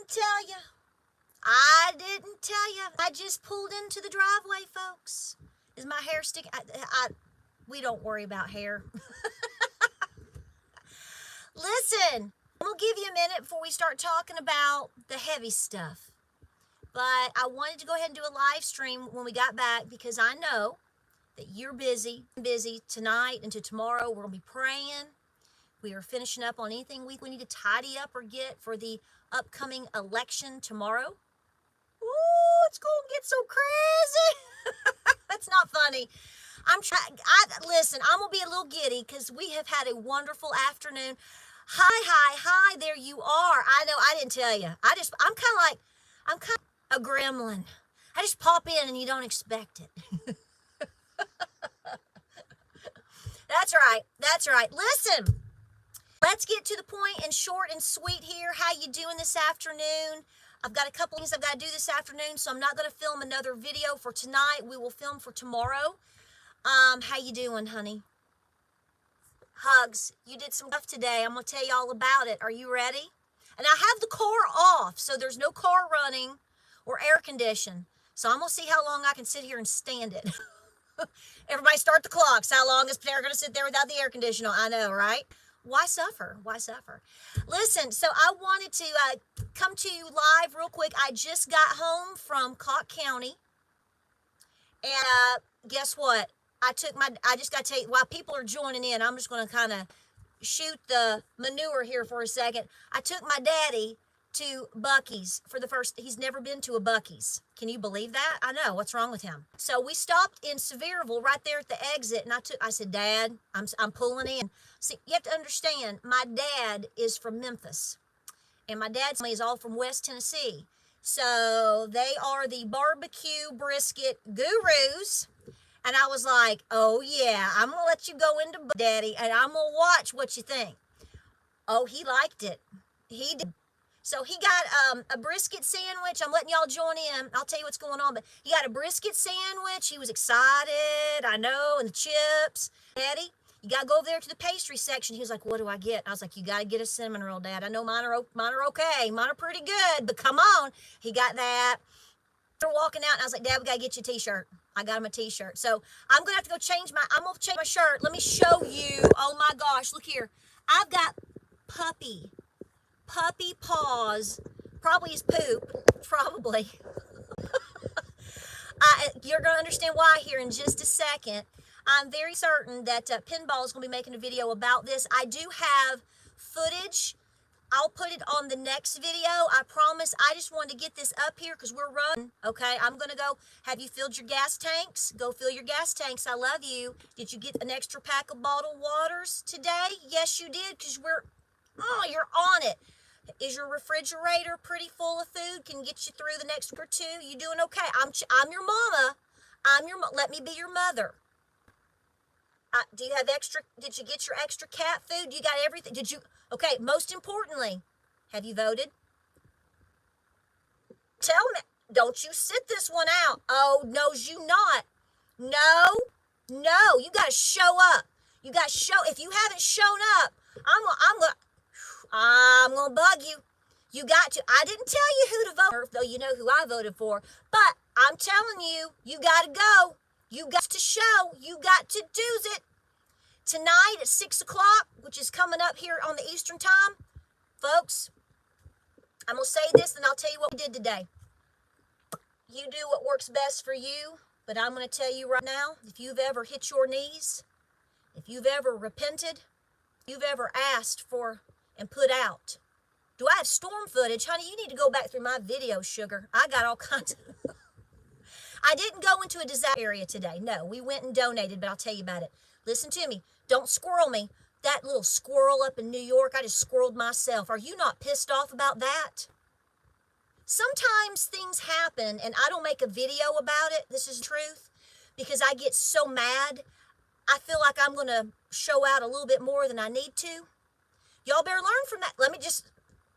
tell you. I didn't tell you. I just pulled into the driveway, folks. Is my hair sticking? We don't worry about hair. Listen, I'm going to give you a minute before we start talking about the heavy stuff. But I wanted to go ahead and do a live stream when we got back because I know that you're busy tonight into tomorrow. We're going to be praying. We are finishing up on anything we need to tidy up or get for the upcoming election tomorrow. Ooh, it's going to get so crazy. That's not funny. Listen, I'm going to be a little giddy because we have had a wonderful afternoon. Hi, there you are. I know, I didn't tell you. I'm kind of a gremlin. I just pop in and you don't expect it. That's right. Listen, let's get to the point and short and sweet here. How you doing this afternoon? I've got a couple things I've got to do this afternoon, so I'm not going to film another video for tonight. We will film for tomorrow. How you doing, honey? Hugs. You did some stuff today. I'm going to tell you all about it. Are you ready? And I have the car off, so there's no car running or air condition. So I'm going to see how long I can sit here and stand it. Everybody start the clocks. How long is Pierre going to sit there without the air conditioner? I know, right? Why suffer? Listen, so I wanted to come to you live real quick. I just got home from Cocke County. And guess what? I just got to tell you, while people are joining in, I'm just going to kind of shoot the manure here for a second. I took my daddy to Buc-ee's for the first, he's never been to a Buc-ee's. Can you believe that? I know, what's wrong with him? So we stopped in Sevierville right there at the exit, and I said, Dad, I'm pulling in. See, you have to understand, my dad is from Memphis, and my dad's family is all from West Tennessee. So they are the barbecue brisket gurus. And I was like, oh yeah, I'm going to let you go into Daddy, and I'm going to watch what you think. Oh, he liked it. He did. So he got a brisket sandwich. I'm letting y'all join in. I'll tell you what's going on. But he got a brisket sandwich. He was excited, I know, and the chips. Daddy, you got to go over there to the pastry section. He was like, what do I get? I was like, you got to get a cinnamon roll, Dad. I know mine are okay. Mine are pretty good, but come on. He got that. We're walking out, and I was like, Dad, we got to get you a T-shirt. I got him a T-shirt. So I'm going to have to go change my shirt. Let me show you. Oh, my gosh. Look here. I've got puppy paws. Probably his poop. Probably. You're going to understand why here in just a second. I'm very certain that Pinball is going to be making a video about this. I do have footage. I'll put it on the next video. I promise. I just wanted to get this up here because we're running. Okay, I'm going to go. Have you filled your gas tanks? Go fill your gas tanks. I love you. Did you get an extra pack of bottled waters today? Yes, you did because you're on it. Is your refrigerator pretty full of food? Can get you through the next week or two? You doing okay? I'm your mama. Let me be your mother. Do you have extra? Did you get your extra cat food? You got everything? Okay, most importantly, have you voted? Tell me, don't you sit this one out. Oh, no, you not. No, you got to show up. If you haven't shown up, I'm going to bug you. You got to. I didn't tell you who to vote for, though you know who I voted for. But I'm telling you, you got to go. You got to show. You got to do it. Tonight at 6 o'clock, which is coming up here on the Eastern time, folks, I'm going to say this and I'll tell you what we did today. You do what works best for you, but I'm going to tell you right now, if you've ever hit your knees, if you've ever repented, if you've ever asked for and put out. Do I have storm footage? Honey, you need to go back through my video, sugar. I got all kinds of... I didn't go into a disaster area today. No, we went and donated, but I'll tell you about it. Listen to me. Don't squirrel me. That little squirrel up in New York, I just squirreled myself. Are you not pissed off about that? Sometimes things happen, and I don't make a video about it. This is truth. Because I get so mad. I feel like I'm going to show out a little bit more than I need to. Y'all better learn from that.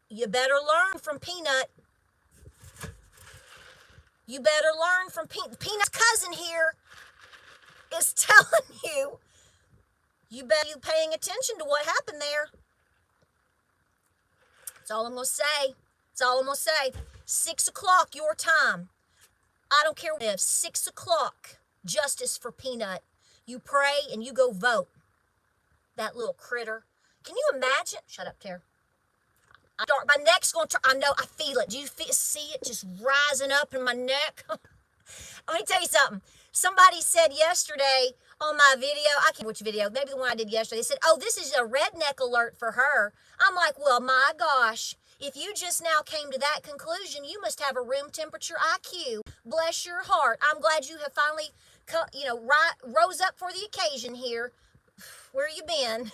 You better learn from Peanut. You better learn from Peanut's cousin here is telling you. You better be paying attention to what happened there. That's all I'm going to say. That's all I'm going to say. 6 o'clock, your time. I don't care what it is. 6 o'clock, justice for Peanut. You pray and you go vote. That little critter. Can you imagine? Shut up, Tara. My neck's going to turn. I know, I feel it. Do you see it just rising up in my neck? Let me tell you something. Somebody said yesterday on my video, I can't remember which video, maybe the one I did yesterday, they said, oh, this is a redneck alert for her. I'm like, well, my gosh, if you just now came to that conclusion, you must have a room temperature IQ. Bless your heart. I'm glad you have finally, rose up for the occasion here. Where you been?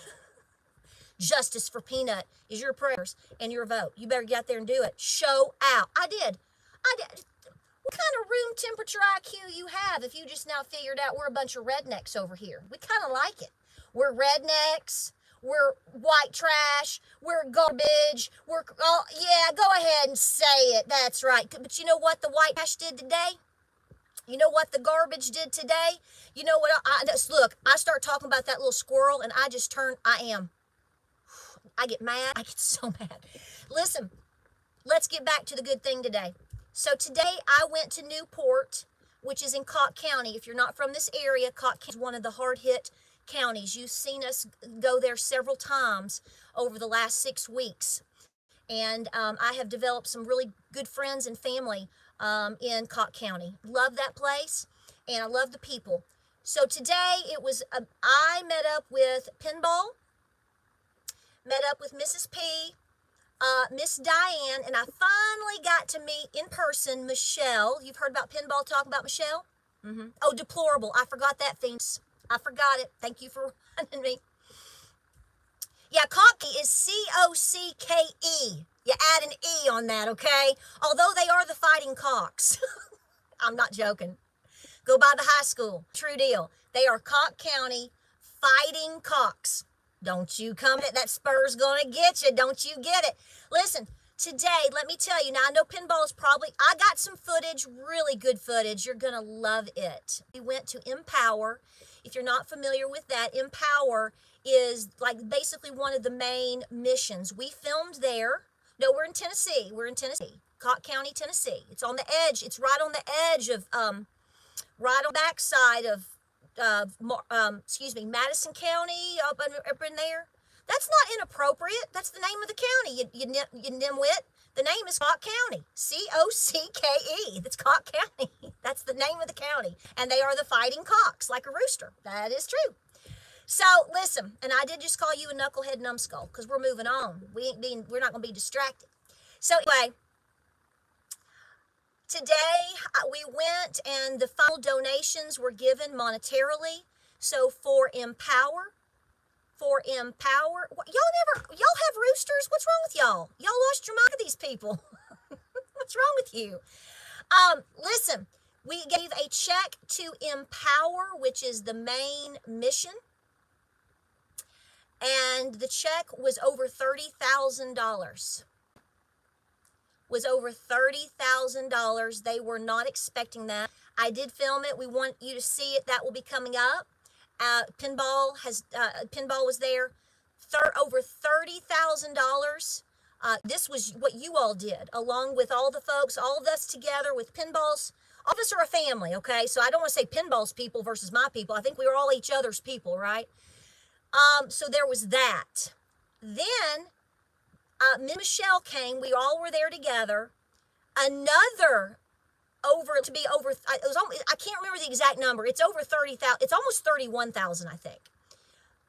Justice for Peanut is your prayers and your vote. You better get out there and do it. Show out. I did. What kind of room temperature IQ you have if you just now figured out we're a bunch of rednecks over here? We kind of like it. We're rednecks. We're white trash. We're garbage. Yeah, go ahead and say it. That's right. But you know what the white trash did today? You know what the garbage did today? You know what? Look, I start talking about that little squirrel and I get mad. I get so mad. Listen, let's get back to the good thing today. So today I went to Newport, which is in Cocke County. If you're not from this area, Cocke County is one of the hard-hit counties. You've seen us go there several times over the last 6 weeks. And I have developed some really good friends and family in Cocke County. Love that place, and I love the people. So today I met up with Pinball, met up with Mrs. P, Miss Diane, and I finally got to meet in person Michelle. You've heard about Pinball talk about Michelle? Mm-hmm. Oh, deplorable. I forgot that thing. I forgot it. Thank you for reminding me. Yeah, Cockey is C-O-C-K-E. You add an E on that, okay? Although they are the Fighting Cocks. I'm not joking. Go by the high school. True deal. They are Cocke County Fighting Cocks. Don't you come at that spur's gonna get you. Don't you get it. Listen, today, let me tell you, now I know Pinball is I got some footage, really good footage. You're gonna love it. We went to Empower. If you're not familiar with that, Empower is like basically one of the main missions. We filmed there. No, we're in Tennessee. Cocke County, Tennessee. It's on the edge. It's right on the edge of, right on the backside of, Madison County, up in there. That's not inappropriate. That's the name of the county, you nimwit. The name is Cocke County. C-O-C-K-E. That's Cocke County. That's the name of the county. And they are the Fighting Cocks, like a rooster. That is true. So, listen, and I did just call you a knucklehead numbskull, because we're moving on. We're not going to be distracted. So, anyway, today we went and the final donations were given monetarily. So for Empower, y'all have roosters? What's wrong with y'all? Y'all lost your mind with these people. What's wrong with you? Listen, we gave a check to Empower, which is the main mission. And the check was over $30,000. Was over $30,000. They were not expecting that. I did film it. We want you to see it. That will be coming up. Pinball was there. Over $30,000. This was what you all did, along with all the folks, all of us together with Pinball's. All of us are a family, okay? So I don't want to say Pinball's people versus my people. I think we were all each other's people, right? So there was that. Then Michelle came. We all were there together. Another I can't remember the exact number. It's over 30,000. It's almost 31,000, I think.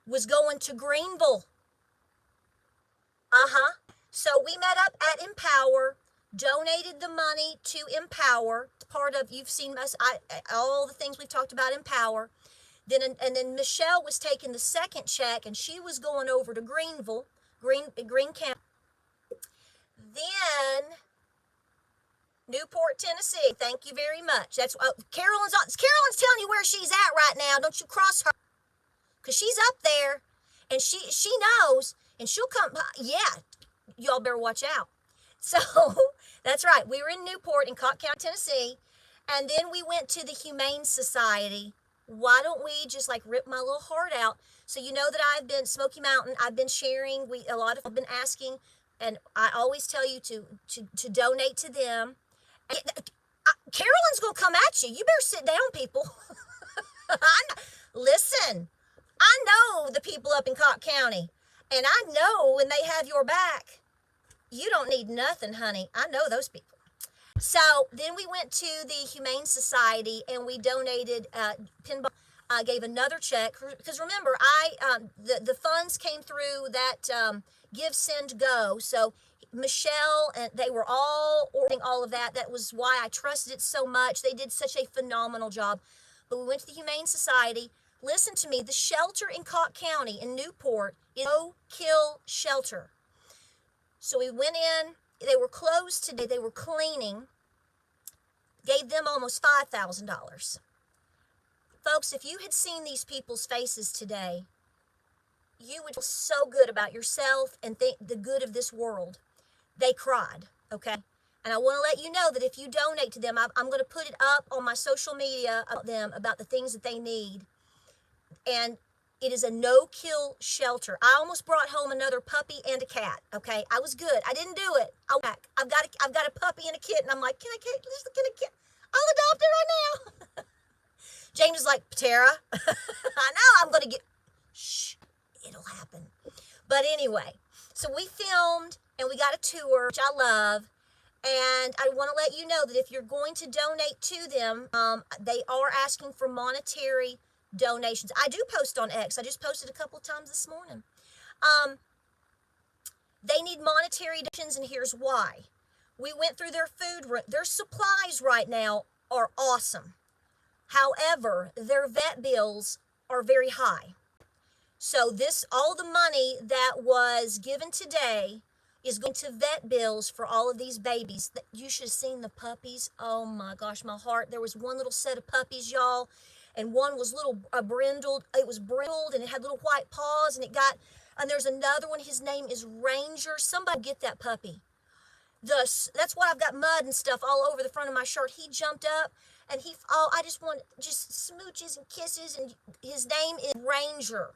Was going to Greenville. So we met up at Empower, donated the money to Empower. Part of, you've seen us, all the things we've talked about Empower. Then Michelle was taking the second check, and she was going over to Greenville, Greene County. Then Newport, Tennessee. Thank you very much. That's Carolyn's telling you where she's at right now. Don't you cross her, because she's up there, and she knows, and she'll come. Yeah, y'all better watch out. So that's right. We were in Newport in Cocke County, Tennessee, and then we went to the Humane Society. Why don't we just like rip my little heart out? So you know that I've been Smoky Mountain. I've been sharing. A lot of people have been asking. and I always tell you to donate to them. Carolyn's gonna come at you. You better sit down, people. Listen, I know the people up in Cott County, and I know when they have your back. You don't need nothing, honey. I know those people. So then we went to the Humane Society and we donated. Pinball gave another check because remember, the funds came through that Give, Send, Go. So Michelle and they were all ordering all of that. That was why I trusted it so much. They did such a phenomenal job. But we went to the Humane Society. Listen to me. The shelter in Cott County in Newport is a no-kill shelter. So we went in. They were closed today. They were cleaning. Gave them almost $5,000. Folks, if you had seen these people's faces today, you would feel so good about yourself and think the good of this world. They cried, okay? And I want to let you know that if you donate to them, I'm going to put it up on my social media about them, about the things that they need. And it is a no-kill shelter. I almost brought home another puppy and a cat, okay? I was good. I didn't do it. I've got a puppy and a kitten. I'm like, can I get a kitten? I'll adopt it right now. James is like, Tara, I know I'm going to get, shh, it'll happen. But anyway, so we filmed and we got a tour, which I love. And I want to let you know that if you're going to donate to them, they are asking for monetary donations. I do post on X. I just posted a couple of times this morning. They need monetary donations, and here's why. We went through their food. Their supplies right now are awesome. However, their vet bills are very high. So all the money that was given today is going to vet bills for all of these babies. You should have seen the puppies. Oh my gosh, my heart. There was one little set of puppies, y'all. And one was brindled. It was brindled and it had little white paws and there's another one. His name is Ranger. Somebody get that puppy. That's why I've got mud and stuff all over the front of my shirt. He jumped up and I just want just smooches and kisses, and his name is Ranger.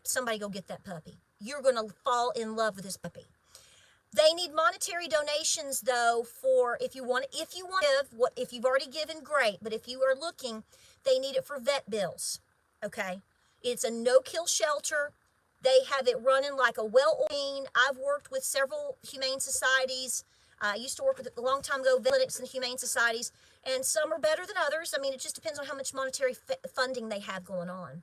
Somebody go get that puppy. You're going to fall in love with this puppy. They need monetary donations though if you've already given, great, but if you are looking, they need it for vet bills. Okay? It's a no-kill shelter. They have it running like a well-oiled. I've worked with several humane societies. I used to work with a long time ago, clinics and humane societies, and some are better than others. I mean, it just depends on how much monetary funding they have going on.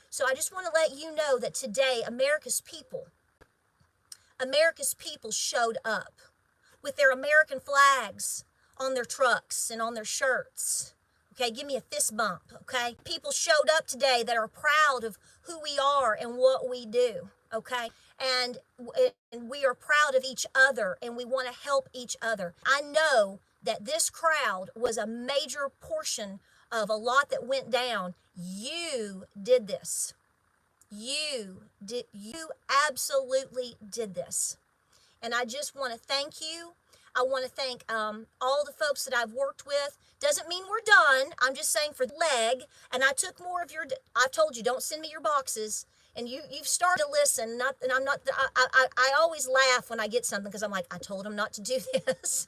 So I just want to let you know that today, America's people showed up with their American flags on their trucks and on their shirts. Okay, give me a fist bump, okay? People showed up today that are proud of who we are and what we do, okay? And we are proud of each other, and we want to help each other. I know that this crowd was a major portion of a lot that went down. You did this. You absolutely did this. And I just want to thank you. I want to thank all the folks that I've worked with. Doesn't mean we're done. I'm just saying for the leg. And I took more of I told you, don't send me your boxes. And you've started to listen. I always laugh when I get something because I'm like, I told them not to do this.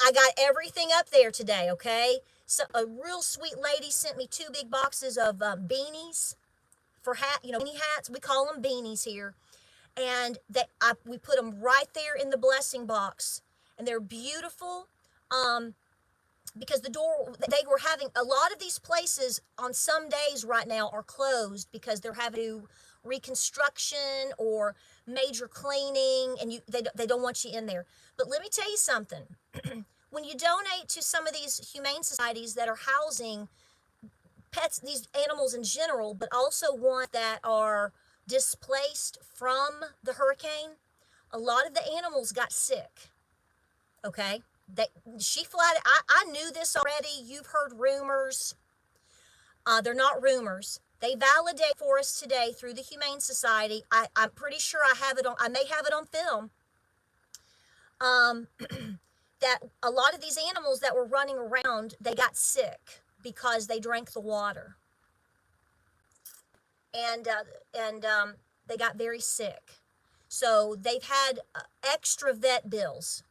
I got everything up there today, okay? So a real sweet lady sent me 2 big boxes of beanies for beanie hats. We call them beanies here. And we put them right there in the blessing box. And they're beautiful because they were having, a lot of these places on some days right now are closed because they're having reconstruction or major cleaning, and they don't want you in there. But let me tell you something. When you donate to some of these humane societies that are housing pets, these animals in general, but also ones that are displaced from the hurricane, a lot of the animals got sick. Okay? I knew this already. You've heard rumors. They're not rumors. They validate for us today through the Humane Society. I'm pretty sure I may have it on film. That a lot of these animals that were running around, they got sick because they drank the water. And they got very sick. So they've had extra vet bills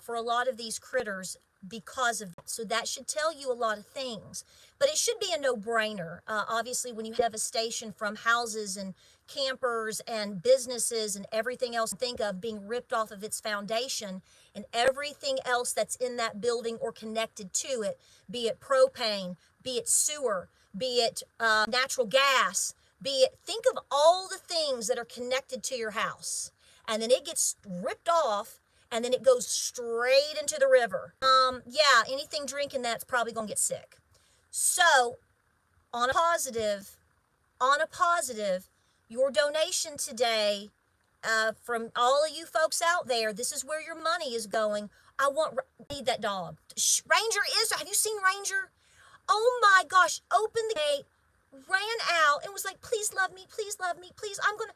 for a lot of these critters because of that. So that should tell you a lot of things. But it should be a no-brainer. Obviously, when you have devastation from houses and campers and businesses and everything else, think of being ripped off of its foundation and everything else that's in that building or connected to it, be it propane, be it sewer, be it natural gas, be it, think of all the things that are connected to your house. And then it gets ripped off and then it goes straight into the river. Yeah, anything drinking that's probably gonna get sick. So, on a positive, your donation today, from all of you folks out there, this is where your money is going. I need that dog. Ranger is, have you seen Ranger? Oh my gosh, opened the gate, ran out, and was like, please love me, please, I'm gonna,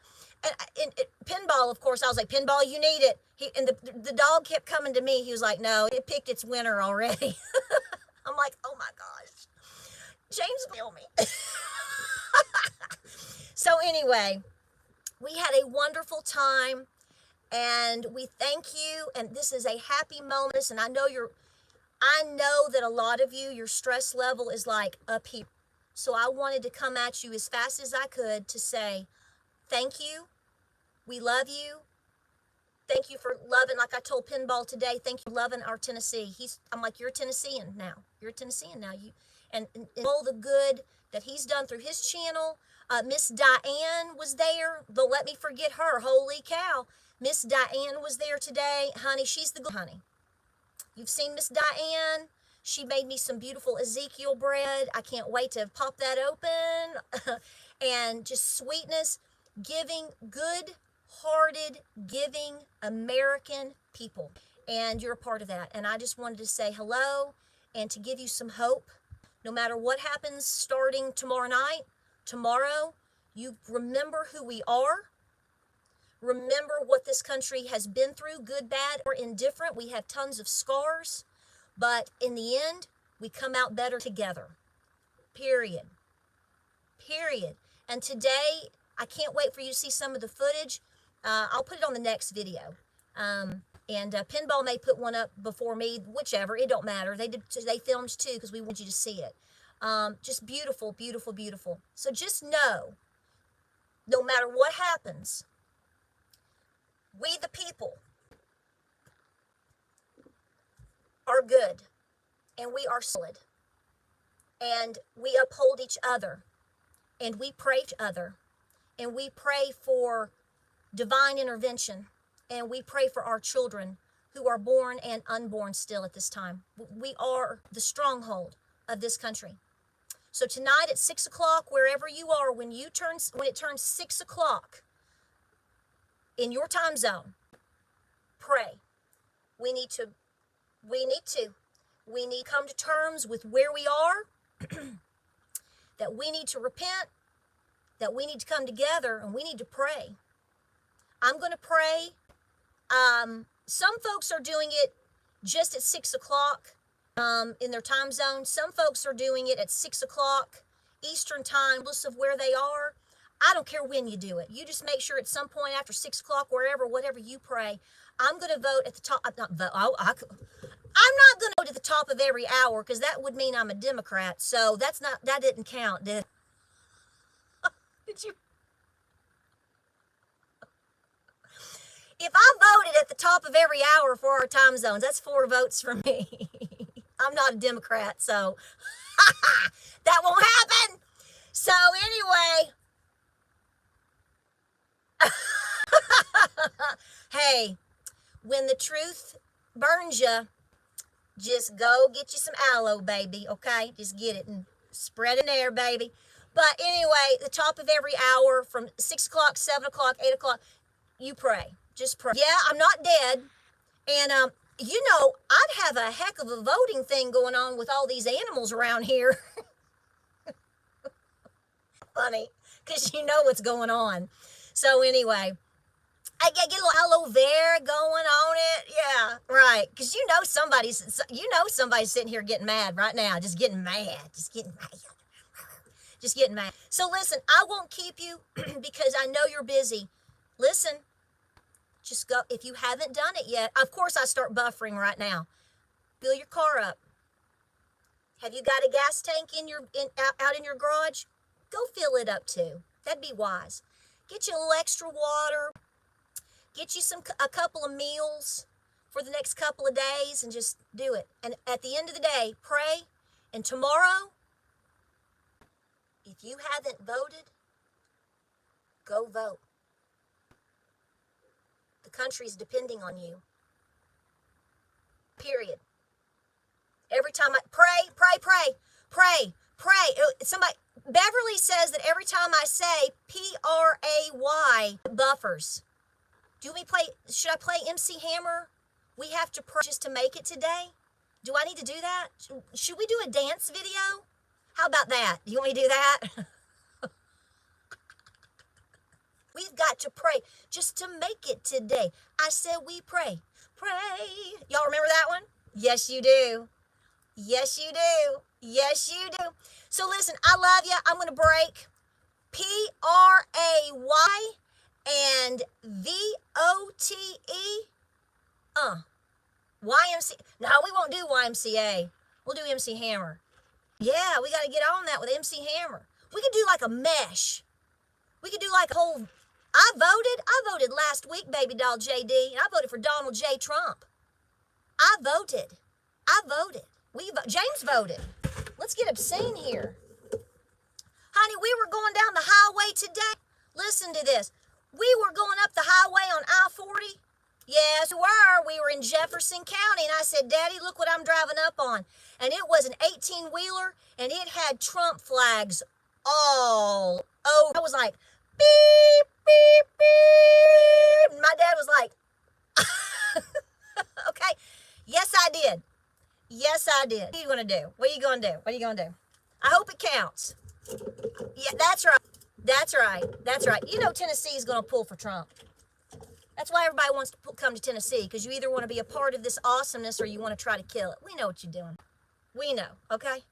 and Pinball, of course, I was like, Pinball, you need it. And the dog kept coming to me. He was like, no, it picked its winner already. I'm like, oh my gosh, James will kill me. So anyway, we had a wonderful time, and we thank you, and this is a happy moment, and I know that a lot of you, your stress level is like up here. So I wanted to come at you as fast as I could to say, thank you, we love you, thank you for loving, like I told Pinball today, thank you for loving our Tennessee. I'm like, you're a Tennessean now, and all the good that he's done through his channel. Miss Diane was there, don't let me forget her, holy cow. Miss Diane was there today, honey, she's the good honey. You've seen Miss Diane. She made me some beautiful Ezekiel bread. I can't wait to pop that open. And just sweetness, giving, good-hearted, giving American people. And you're a part of that. And I just wanted to say hello and to give you some hope. No matter what happens starting tomorrow night, you remember who we are. Remember what this country has been through, good, bad, or indifferent. We have tons of scars, but in the end, we come out better together. Period. And today, I can't wait for you to see some of the footage. I'll put it on the next video. And Pinball may put one up before me, whichever, it don't matter. They filmed too because we want you to see it. Just beautiful, beautiful, beautiful. So just know, no matter what happens, we the people are good, and we are solid, and we uphold each other, and we pray each other, and we pray for divine intervention, and we pray for our children who are born and unborn still at this time. We are the stronghold of this country. So tonight at 6 o'clock, wherever you are, when it turns 6 o'clock in your time zone, pray. We need to come to terms with where we are, that we need to repent, that we need to come together, and we need to pray. I'm going to pray. Some folks are doing it just at 6 o'clock in their time zone. Some folks are doing it at 6 o'clock Eastern time, regardless of where they are. I don't care when you do it. You just make sure at some point after 6 o'clock, whatever you pray. I'm going to vote at the top. I'm not going to vote at the top of every hour because that would mean I'm a Democrat. So that didn't count, did you? If I voted at the top of every hour for our time zones, that's 4 votes for me. I'm not a Democrat, so that won't happen. So anyway, hey, when the truth burns you, just go get you some aloe, baby, okay? Just get it and spread it in there, baby. But anyway, the top of every hour from 6 o'clock, 7 o'clock, 8 o'clock, you pray. Just pray. Yeah, I'm not dead. And, I'd have a heck of a voting thing going on with all these animals around here. Funny, because you know what's going on. So anyway, I get a little aloe vera going on it. Yeah, right. Because somebody's sitting here getting mad right now. Just getting mad. So listen, I won't keep you because I know you're busy. Listen, Just go. If you haven't done it yet, of course I start buffering right now. Fill your car up. Have you got a gas tank out in your garage? Go fill it up too. That'd be wise. Get you a little extra water. Get you a couple of meals for the next couple of days, and just do it. And at the end of the day, pray. And tomorrow, if you haven't voted, go vote. The country's depending on you. Period. Every time I pray. Somebody, Beverly says that every time I say P-R-A-Y, buffers. Should I play MC Hammer? We have to pray just to make it today? Do I need to do that? Should we do a dance video? How about that? Do you want me to do that? We've got to pray just to make it today. I said we pray. Pray. Y'all remember that one? Yes, you do. Yes, you do. Yes, you do. So listen, I love you. I'm going to break. P-R-A-Y and V-O-T-E. YMCA. No, we won't do YMCA. We'll do MC Hammer. Yeah, we got to get on that with MC Hammer. We could do like a mesh. We could do like a whole... I voted last week, baby doll JD, and I voted for Donald J. Trump. I voted. James voted. Let's get obscene here. Honey, we were going down the highway today. Listen to this. We were going up the highway on I-40. Yes, we were. We were in Jefferson County, and I said, Daddy, look what I'm driving up on. And it was an 18-wheeler, and it had Trump flags all over. I was like, beep, beep, beep. My dad was like, okay. Yes, I did. Yes, I did. What are you going to do? What are you going to do? What are you going to do? I hope it counts. Yeah, that's right. That's right. That's right. You know Tennessee is going to pull for Trump. That's why everybody wants to come to Tennessee, because you either want to be a part of this awesomeness or you want to try to kill it. We know what you're doing. We know, okay?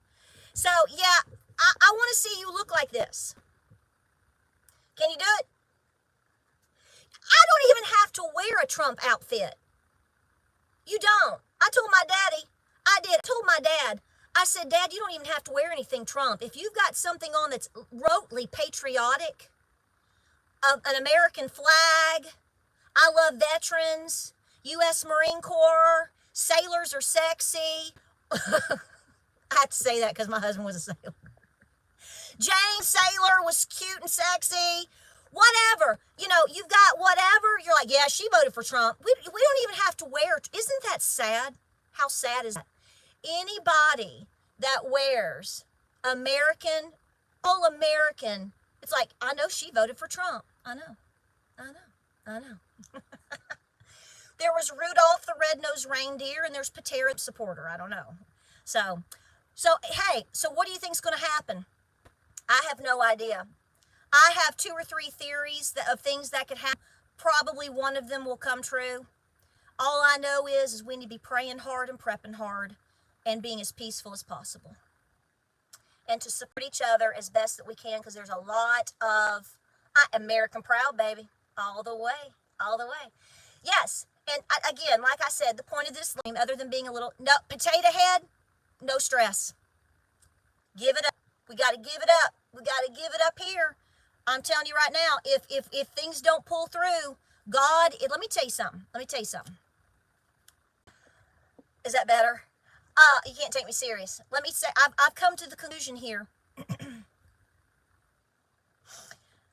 So, yeah, I want to see you look like this. Can you do it? I don't even have to wear a Trump outfit. You don't. I told my daddy, I told my dad, I said, Dad, you don't even have to wear anything Trump. If you've got something on that's remotely patriotic, an American flag, I love veterans, U.S. Marine Corps, sailors are sexy. I have to say that because my husband was a sailor. James Sailor was cute and sexy. Whatever. You know, you've got whatever. You're like, yeah, she voted for Trump. We don't even have to wear. Isn't that sad? How sad is that? Anybody that wears American, all American, it's like, I know she voted for Trump. I know. There was Rudolph the Red-Nosed Reindeer, and there's Patera supporter. I don't know. So hey, so what do you think's going to happen? I have no idea. I have 2 or 3 theories of things that could happen. Probably one of them will come true. All I know is we need to be praying hard and prepping hard and being as peaceful as possible. And to support each other as best that we can, because there's a lot of American proud, baby. All the way. All the way. Yes. And again, like I said, the point of this thing, other than being a little, no, potato head, no stress. Give it up. We got to give it up. We got to give it up here. I'm telling you right now, if things don't pull through, God, let me tell you something. Is that better? You can't take me serious. Let me say, I've come to the conclusion here.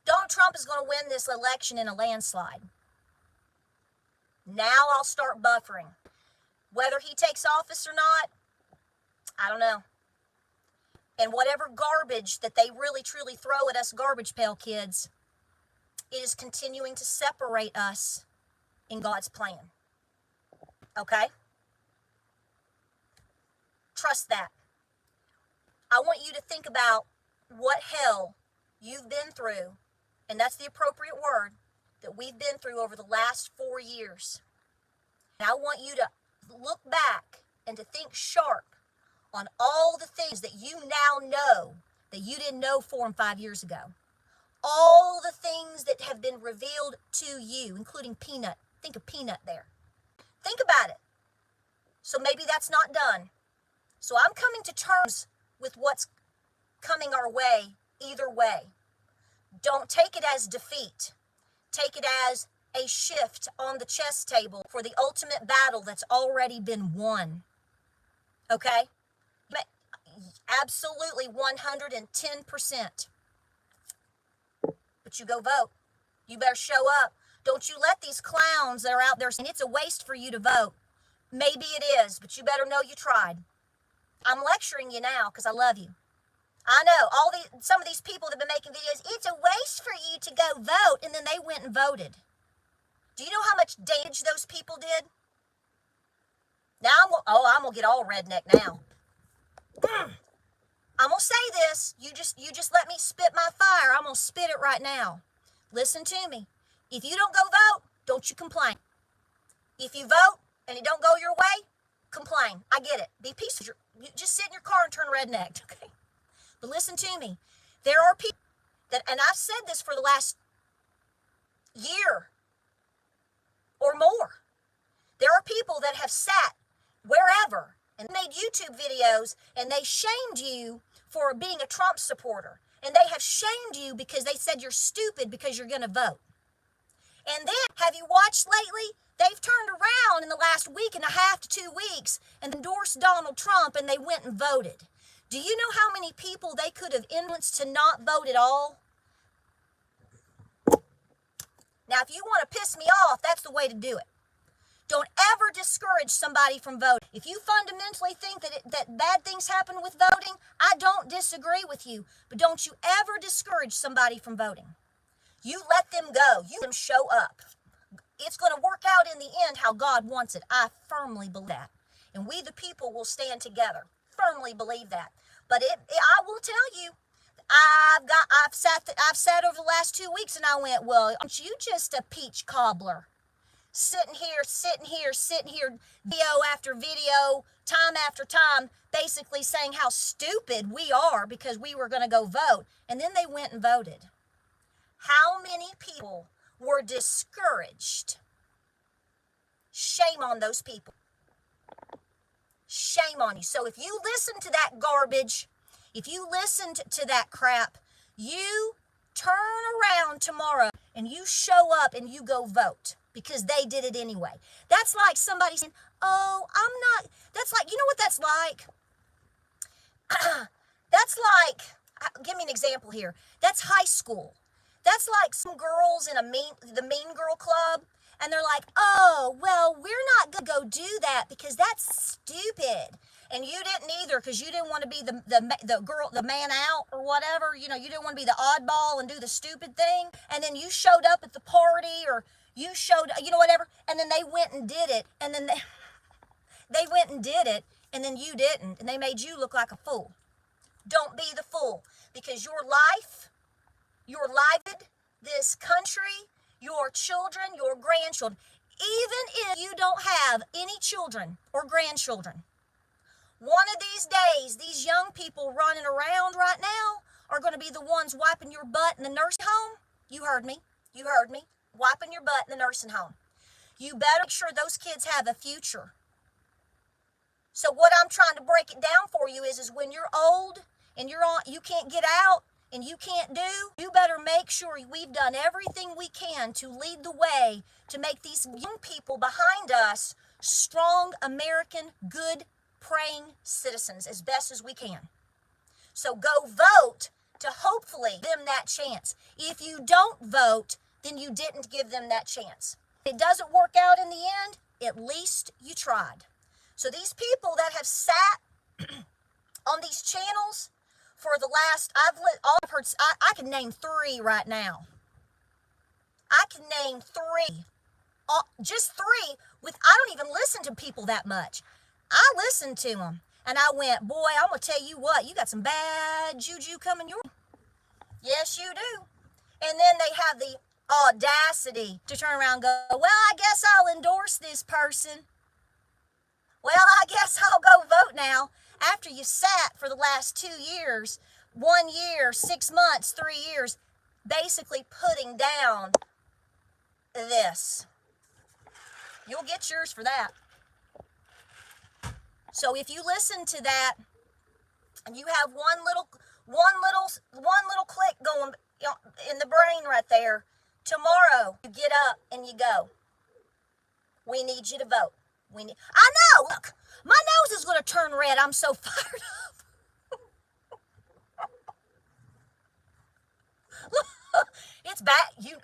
Donald Trump is going to win this election in a landslide. Now I'll start buffering. Whether he takes office or not, I don't know. And whatever garbage that they really truly throw at us garbage pail kids, it is continuing to separate us in God's plan. Okay? Trust that. I want you to think about what hell you've been through, and that's the appropriate word, that we've been through over the last 4 years. And I want you to look back and to think sharp on all the things that you now know that you didn't know 4 and 5 years ago. All the things that have been revealed to you, including Peanut. think a peanut there. Think about it. So maybe that's not done. So I'm coming to terms with what's coming our way either way. Don't take it as defeat. Take it as a shift on the chess table for the ultimate battle that's already been won. Okay? Absolutely 110%. But you go vote. You better show up. Don't you let these clowns that are out there saying it's a waste for you to vote. Maybe it is, but you better know you tried. I'm lecturing you now because I love you. I know some of these people that have been making videos, it's a waste for you to go vote, and then they went and voted. Do you know how much damage those people did? Now I'm gonna get all redneck now. I'm gonna say this. You just let me spit my fire. I'm gonna spit it right now. Listen to me. If you don't go vote, don't you complain. If you vote and it don't go your way, complain. I get it. Be peaceful. You just sit in your car and turn rednecked, okay? But listen to me. There are people that, and I've said this for the last year or more. There are people that have sat wherever and made YouTube videos, and they shamed you for being a Trump supporter. And they have shamed you because they said you're stupid because you're going to vote. And then, have you watched lately? They've turned around in the last week and a half to 2 weeks and endorsed Donald Trump, and they went and voted. Do you know how many people they could have influenced to not vote at all? Now, if you want to piss me off, that's the way to do it. Don't ever discourage somebody from voting. If you fundamentally think that bad things happen with voting, I don't disagree with you. But don't you ever discourage somebody from voting. You let them go. You let them show up. It's going to work out in the end how God wants it. I firmly believe that. And we the people will stand together. Firmly believe that. But I will tell you, I've sat over the last 2 weeks and I went, well, aren't you just a peach cobbler? Sitting here, video after video, time after time, basically saying how stupid we are because we were going to go vote. And then they went and voted. How many people were discouraged? Shame on those people. Shame on you. So if you listen to that garbage, if you listened to that crap, you turn around tomorrow and you show up and you go vote because they did it anyway. That's like somebody saying, oh, I'm not, that's like, you know what that's like? That's like, give me an example here. That's high school. That's like some girls in the Mean Girl Club, and they're like, oh, well, we're not going to go do that because that's stupid. And you didn't either because you didn't want to be the man out or whatever. You know, you didn't want to be the oddball and do the stupid thing. And then you showed up at the party or you showed, you know, whatever. And then they went and did it. And then they went and did it. And then you didn't. And they made you look like a fool. Don't be the fool because your life, your livelihood, this country, your children, your grandchildren, even if you don't have any children or grandchildren, one of these days, these young people running around right now are going to be the ones wiping your butt in the nursing home. You heard me. You heard me. Wiping your butt in the nursing home. You better make sure those kids have a future. So what I'm trying to break it down for you is when you're old and you can't get out and you can't do, you better make sure we've done everything we can to lead the way to make these young people behind us strong American, good, praying citizens as best as we can. So go vote to hopefully give them that chance. If you don't vote, then you didn't give them that chance. If it doesn't work out in the end, at least you tried. So these people that have sat on these channels for the last, I've heard, I can name 3 right now. I can name 3, just 3 I don't even listen to people that much. I listened to them and I went, boy, I'm going to tell you what, you got some bad juju coming your way. Yes, you do. And then they have the audacity to turn around and go, well, I guess I'll endorse this person. Well, I guess I'll go vote now after you sat for the last 2 years, 1 year, 6 months, 3 years, basically putting down this. You'll get yours for that. So if you listen to that and you have one little click going in the brain right there, tomorrow you get up and you go. We need you to vote. I know. Look, my nose is going to turn red. I'm so fired up. It's bad. Well,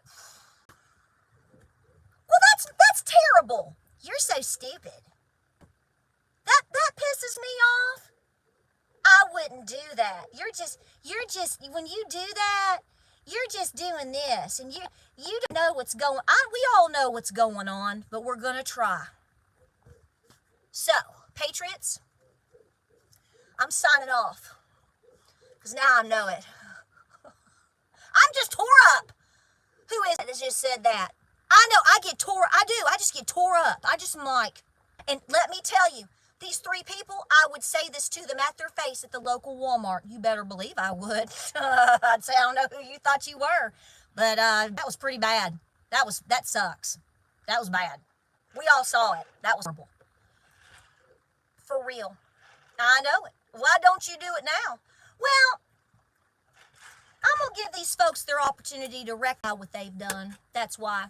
that's terrible. You're so stupid. That pisses me off. I wouldn't do that. You're just when you do that, you're just doing this, and you don't know what's going on. We all know what's going on, but we're gonna try. So, Patriots, I'm signing off because now I know it. I'm just tore up. Who is it that just said that? I know I get tore. I do. I just get tore up. I just am like, and let me tell you. These three people, I would say this to them at their face at the local Walmart. You better believe I would. I'd say, I don't know who you thought you were. But that was pretty bad. That sucks. That was bad. We all saw it. That was horrible. For real. I know it. Why don't you do it now? Well, I'm going to give these folks their opportunity to rectify what they've done. That's why.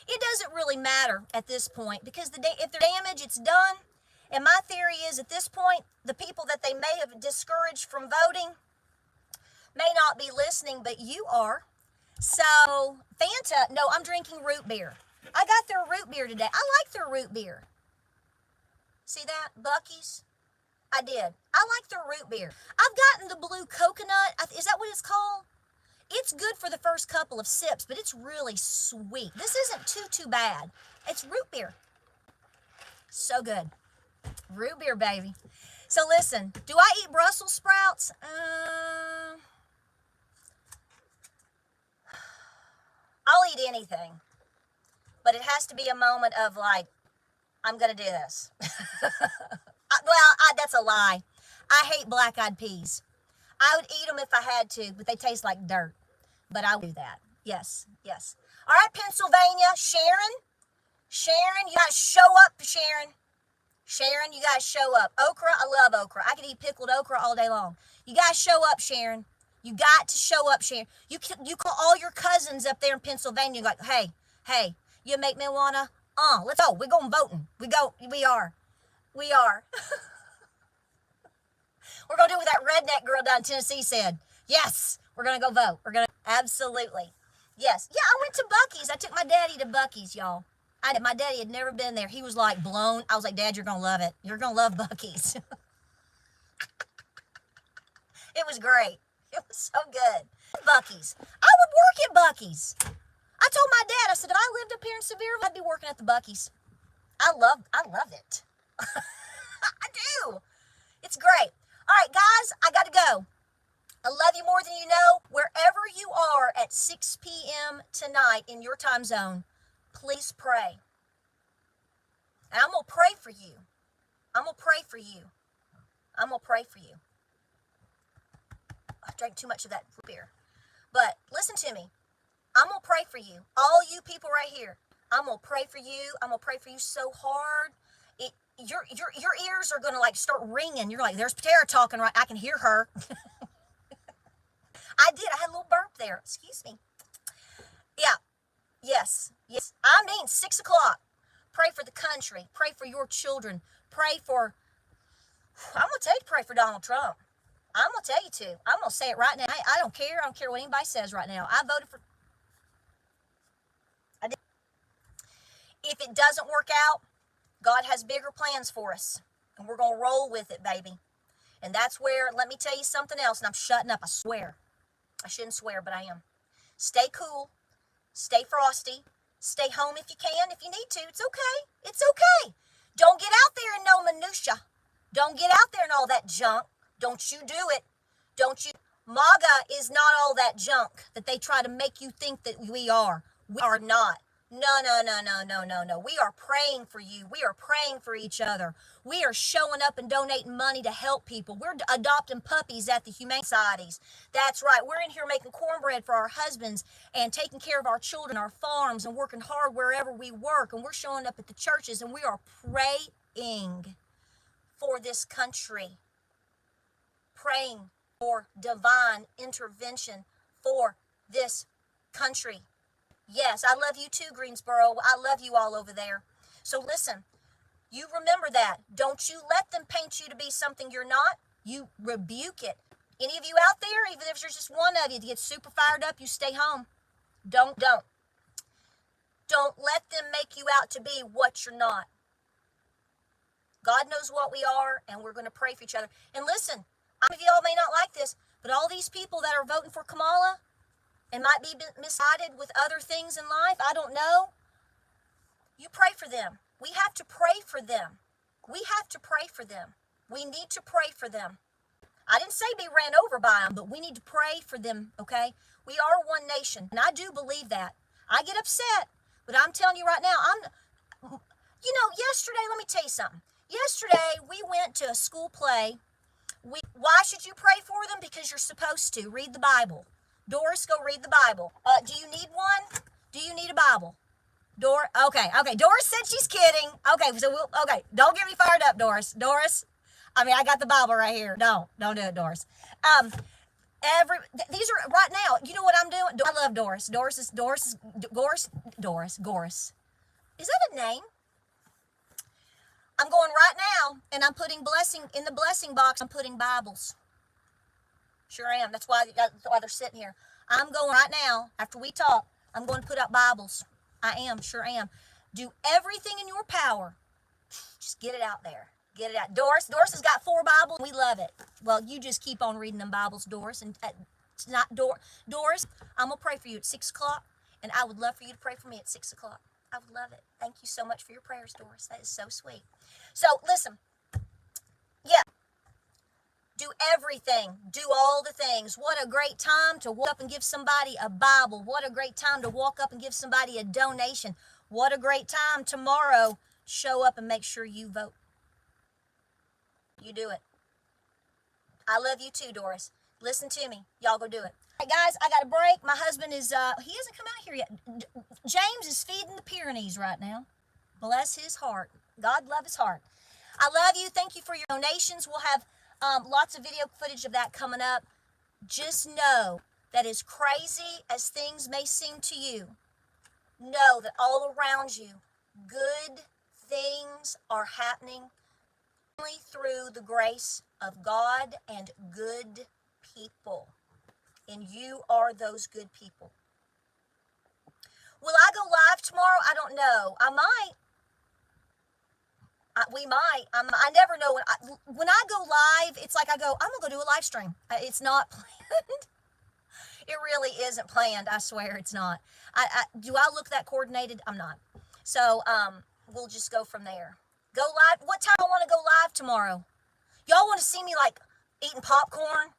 It doesn't really matter at this point because if they're damaged, it's done. And my theory is at this point, the people that they may have discouraged from voting may not be listening, but you are. So, Fanta, no, I'm drinking root beer. I got their root beer today. I like their root beer. See that? Buc-ee's? I did. I like their root beer. I've gotten the blue coconut. Is that what it's called? It's good for the first couple of sips, but it's really sweet. This isn't too bad. It's root beer. So good. Root beer, baby. So listen, do I eat Brussels sprouts? I'll eat anything. But it has to be a moment of like, I'm going to do this. That's a lie. I hate black-eyed peas. I would eat them if I had to, but they taste like dirt. But I would do that. Yes. All right, Pennsylvania. Sharon, you guys show up, Sharon. Sharon, you guys show up. Okra, I love okra. I could eat pickled okra all day long. You guys show up, Sharon. You got to show up, Sharon. You call all your cousins up there in Pennsylvania like, hey, you make me wanna, let's go. We're going voting. We are. We're going to do what that redneck girl down in Tennessee said. Yes, we're going to go vote. Absolutely. Yes. Yeah, I went to Buc-ee's. I took my daddy to Buc-ee's, y'all. My daddy had never been there. He was like blown. I was like, Dad, you're going to love it. You're going to love Buc-ee's. It was great. It was so good. Buc-ee's. I would work at Buc-ee's. I told my dad, I said, if I lived up here in Sevierville, I'd be working at the Buc-ee's. I love it. I do. It's great. All right, guys, I got to go. I love you more than you know. Wherever you are at 6 p.m. tonight in your time zone, please pray. And I'm going to pray for you. I drank too much of that beer. But listen to me. I'm going to pray for you. All you people right here. I'm going to pray for you. I'm going to pray for you so hard. Your ears are going to like start ringing. You're like, there's Tara talking right. I can hear her. I had a little burp there. Excuse me. Yeah. Yes. 6 o'clock. Pray for the country. Pray for your children. Pray for Donald Trump. I'm going to tell you to. I'm going to say it right now. I don't care. I don't care what anybody says right now. I voted for. I did. If it doesn't work out, God has bigger plans for us. And we're going to roll with it, baby. And that's where, let me tell you something else, and I'm shutting up, I swear. I shouldn't swear, but I am. Stay cool. Stay frosty. Stay home if you can. If you need to, it's okay. It's okay. Don't get out there in no minutia. Don't get out there in all that junk. Don't you do it. Don't you. MAGA is not all that junk that they try to make you think that we are. We are not. No, no, no, no, no, no, no. We are praying for you. We are praying for each other. We are showing up and donating money to help people. We're adopting puppies at the Humane Societies. That's right. We're in here making cornbread for our husbands and taking care of our children, our farms, and working hard wherever we work. And we're showing up at the churches, and we are praying for this country, praying for divine intervention for this country. Yes, I love you too, Greensboro. I love you all over there. So listen, you remember that. Don't you let them paint you to be something you're not. You rebuke it. Any of you out there, even if there's just one of you that gets super fired up, you stay home. Don't let them make you out to be what you're not. God knows what we are, and we're going to pray for each other. And listen, some of y'all may not like this, but all these people that are voting for Kamala and might be misguided with other things in life, I don't know. You pray for them. We have to pray for them. We have to pray for them. We need to pray for them. I didn't say be ran over by them, but we need to pray for them, okay? We are one nation, and I do believe that. I get upset, but I'm telling you right now, yesterday, let me tell you something. Yesterday, we went to a school play. Why should you pray for them? Because you're supposed to. Read the Bible. Doris, go read the Bible. Do you need one? Do you need a Bible? Okay. Doris said she's kidding. Okay, don't get me fired up, Doris. I got the Bible right here. Don't do it, Doris. These are right now. You know what I'm doing? I love Doris. Doris. Is that a name? I'm going right now, and I'm putting blessing in the blessing box. I'm putting Bibles. Sure am. That's why they're sitting here. I'm going right now, after we talk, I'm going to put up Bibles. Sure am. Do everything in your power. Just get it out there. Get it out. Doris has got 4 Bibles. We love it. Well, you just keep on reading them Bibles, Doris. And it's not Doris, I'm going to pray for you at 6 o'clock, and I would love for you to pray for me at 6 o'clock. I would love it. Thank you so much for your prayers, Doris. That is so sweet. So, listen. Yeah. Do everything. Do all the things. What a great time to walk up and give somebody a Bible. What a great time to walk up and give somebody a donation. What a great time tomorrow. Show up and make sure you vote. You do it. I love you too, Doris. Listen to me. Y'all go do it. Hey guys, I got a break. My husband is, he hasn't come out here yet. James is feeding the Pyrenees right now. Bless his heart. God love his heart. I love you. Thank you for your donations. We'll have lots of video footage of that coming up. Just know that as crazy as things may seem to you, know that all around you, good things are happening only through the grace of God and good people. And you are those good people. Will I go live tomorrow? I don't know. I might. We might. I never know. When I go live, it's like I'm going to go do a live stream. It's not planned. It really isn't planned. I swear it's not. Do I look that coordinated? I'm not. So we'll just go from there. Go live. What time I want to go live tomorrow? Y'all want to see me like eating popcorn?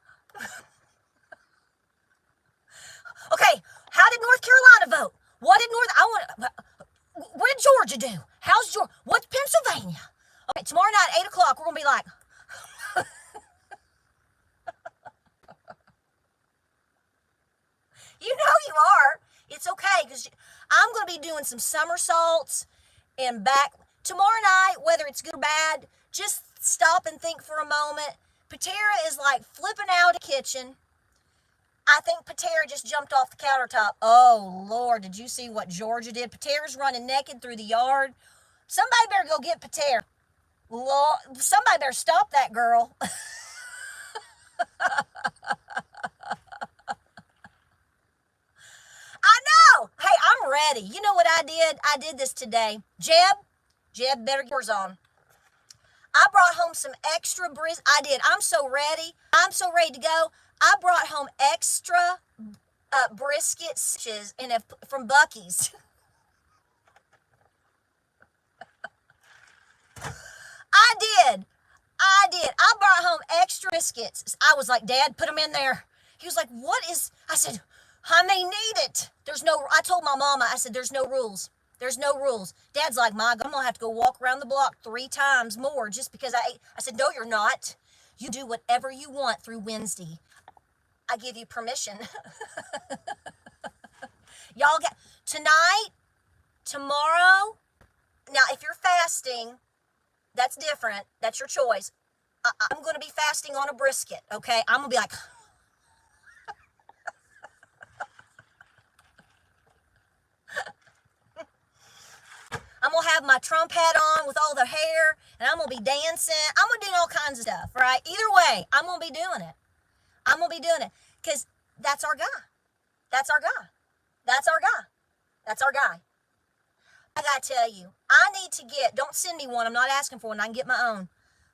Okay, how did North Carolina vote? What did what did Georgia do? How's Georgia? What's Pennsylvania? Okay, tomorrow night, 8 o'clock, we're going to be like, you know you are. It's okay, because I'm going to be doing some somersaults and back. Tomorrow night, whether it's good or bad, just stop and think for a moment. Patera is like flipping out of the kitchen. I think Patera just jumped off the countertop. Oh, Lord, did you see what Georgia did? Patera's running naked through the yard. Somebody better go get Patera. Lord, somebody better stop that girl. I know. Hey, I'm ready. You know what I did? I did this today. Jeb, better get yours on. I brought home some extra brisket. I did. I'm so ready. I'm so ready to go. I brought home extra brisket stitches from Buc-ee's. I did. I brought home extra biscuits. I was like, Dad, put them in there. He was like, what is? I said, I may need it. I told my mama, I said, there's no rules. There's no rules. Dad's like, my God, I'm going to have to go walk around the block 3 times more just because I ate. I said, no, you're not. You do whatever you want through Wednesday. I give you permission. Y'all get tonight, tomorrow. Now, if you're fasting, that's different. That's your choice. I'm going to be fasting on a brisket, okay? I'm going to be like, I'm going to have my Trump hat on with all the hair, and I'm going to be dancing. I'm going to do all kinds of stuff, right? Either way, I'm going to be doing it. I'm going to be doing it because that's our guy. That's our guy. That's our guy. That's our guy. I got to tell you, I need to get, don't send me one. I'm not asking for one. I can get my own.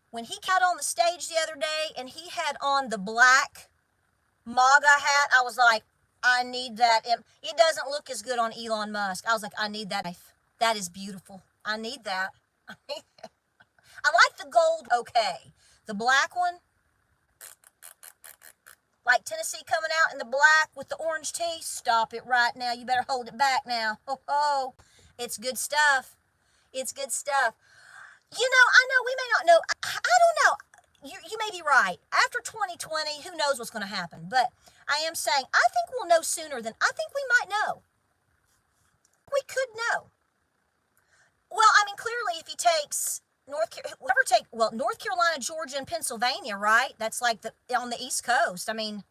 When he got on the stage the other day and he had on the black MAGA hat, I was like, I need that. It doesn't look as good on Elon Musk. I was like, I need that knife. That is beautiful. I need that. I like the gold, okay. The black one, like Tennessee coming out in the black with the orange tea. Stop it right now. You better hold it back now. Oh, it's good stuff. It's good stuff. You know, I know we may not know. I don't know. You may be right. After 2020, who knows what's going to happen. But I am saying, I think we'll know sooner than, I think we might know. We could know. Well, I mean, clearly if he takes North Carolina, Georgia, and Pennsylvania, right? That's like on the East Coast. I mean,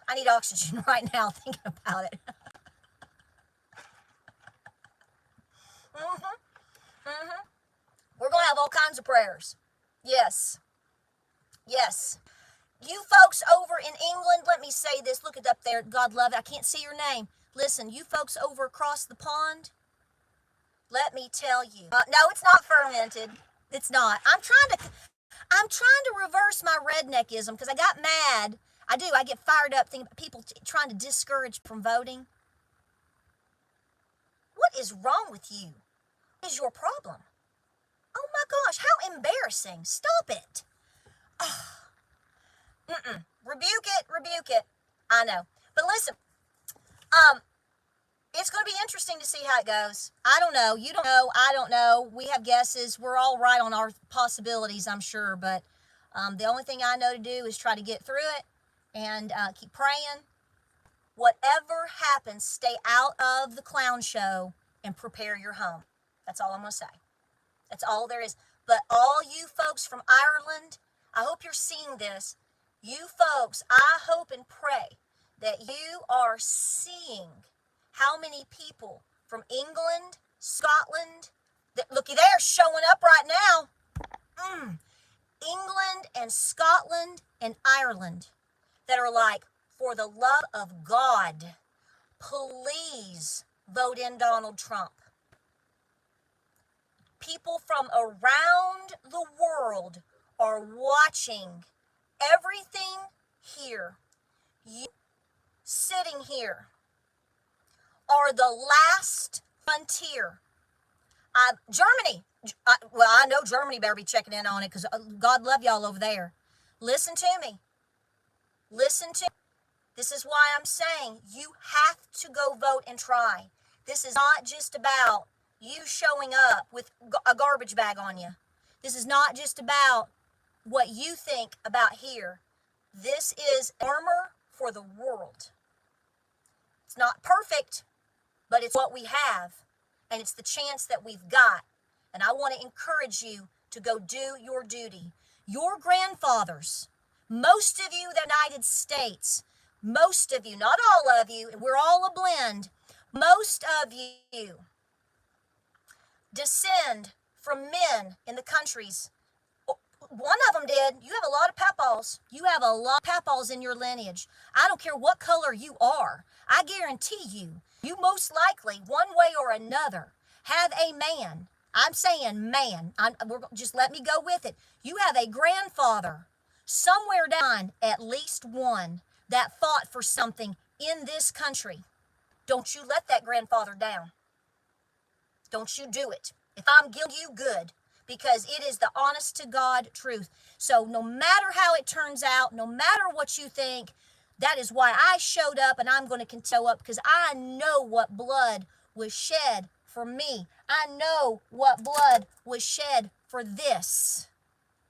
I need oxygen right now thinking about it. We're going to have all kinds of prayers. Yes. Yes. You folks over in England, let me say this. Look it up there. God love it. I can't see your name. Listen, you folks over across the pond, let me tell you. No, it's not fermented. It's not. I'm trying to reverse my redneckism because I got mad. I do. I get fired up thinking about people trying to discourage from voting. What is wrong with you? What is your problem? Oh my gosh, how embarrassing. Stop it. Rebuke it. I know. But listen, it's going to be interesting to see how it goes. I don't know. You don't know. I don't know. We have guesses. We're all right on our possibilities, I'm sure. But the only thing I know to do is try to get through it and keep praying. Whatever happens, stay out of the clown show and prepare your home. That's all I'm going to say. That's all there is. But all you folks from Ireland, I hope you're seeing this. You folks, I hope and pray that you are seeing how many people from England, Scotland, looky there, showing up right now. England and Scotland and Ireland that are like, for the love of God, please vote in Donald Trump. People from around the world are watching everything here. You sitting here are the last frontier. Germany, I know Germany better be checking in on it because God love y'all over there. Listen to me. This is why I'm saying you have to go vote and try. This is not just about you showing up with a garbage bag on you. This is not just about what you think about here. This is armor for the world. It's not perfect, but it's what we have, and it's the chance that we've got. And I want to encourage you to go do your duty. Your grandfathers, most of you in the United States, most of you, not all of you, we're all a blend, most of you descend from men in the countries. One of them did. You have a lot of papaws. You have a lot of papaws in your lineage. I don't care what color you are. I guarantee you, you most likely, one way or another, have a man. I'm saying man. Just let me go with it. You have a grandfather somewhere down, at least one, that fought for something in this country. Don't you let that grandfather down. Don't you do it. If I'm guilty, you good. Because it is the honest to God truth. So no matter how it turns out, no matter what you think, that is why I showed up, and I'm going to show up because I know what blood was shed for me. I know what blood was shed for this.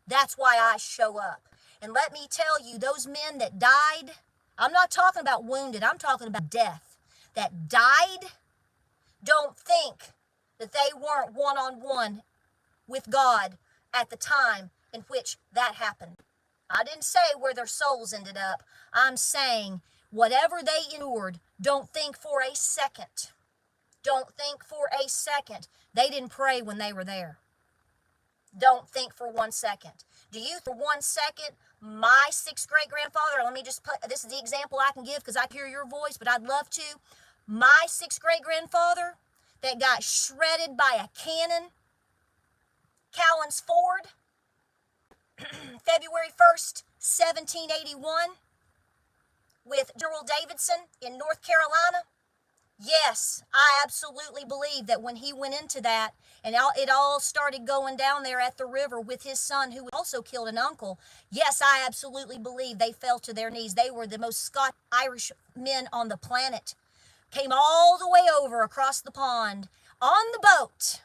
That's why I show up. And let me tell you, those men that died, I'm not talking about wounded, I'm talking about death, that died, don't think that they weren't one-on-one with God at the time in which that happened. I didn't say where their souls ended up. I'm saying whatever they endured, don't think for a second. Don't think for a second they didn't pray when they were there. Don't think for 1 second. Do you, for 1 second, my sixth great grandfather, let me just put, this is the example I can give because I hear your voice, but I'd love to. My sixth great grandfather that got shredded by a cannon, Cowans Ford, February 1st, 1781, with General Davidson in North Carolina. Yes, I absolutely believe that when he went into that, and it all started going down there at the river with his son, who also killed an uncle. Yes, I absolutely believe they fell to their knees. They were the most Scotch-Irish men on the planet. Came all the way over across the pond on the boat,